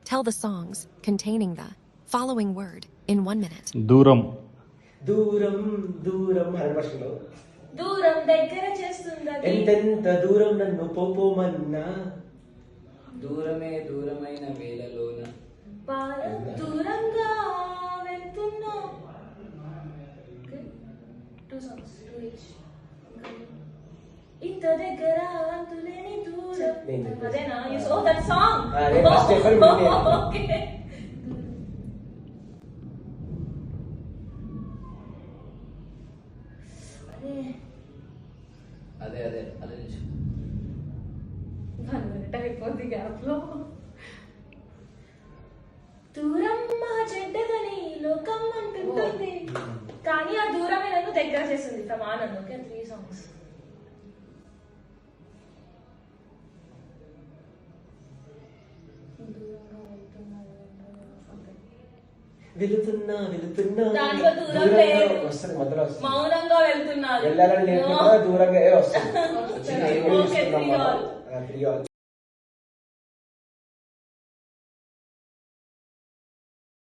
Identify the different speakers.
Speaker 1: Tell the songs containing the following word in 1 minute.
Speaker 2: దూరం.
Speaker 3: దూరం దూరం 100%.
Speaker 4: దూరం దగ్గర చేస్తుందది.
Speaker 3: ఎంతెంత దూరం నన్ను పోపోమన్నా
Speaker 5: దూరమే దూరమైన వేళలోన
Speaker 4: దూరంగా వెళ్తున్నా. 2 songs, 2 each. ఇంత దగ్గర అంతులేని దూరం. అదేనా? You saw that song?
Speaker 3: అదే ఫస్ట్ ఎవర్ వినే.
Speaker 4: Okay.
Speaker 5: అదే అదే అదే
Speaker 4: 1 minute అయిపోద్ది గ్యాప్ లో. దూరం మా చెడ్డదని లోకం అంటుంటుంది, కానీ ఆ దూరమే నన్ను దగ్గర చేస్తుంది. ఫ్రమ్ ఆనంద్. Okay, 3 songs.
Speaker 3: వెళుతున్నా వెళుతున్నా
Speaker 4: దాంట్లో దూరం లేదు.
Speaker 3: వస్తుంది మధ్యలో వస్తుంది.
Speaker 4: మౌనంగా వెళ్తున్నారు.
Speaker 3: వెళ్ళాలని లేకుండా దూరంగా వస్తుంది.
Speaker 4: Okay, 3 all.
Speaker 3: 3 all.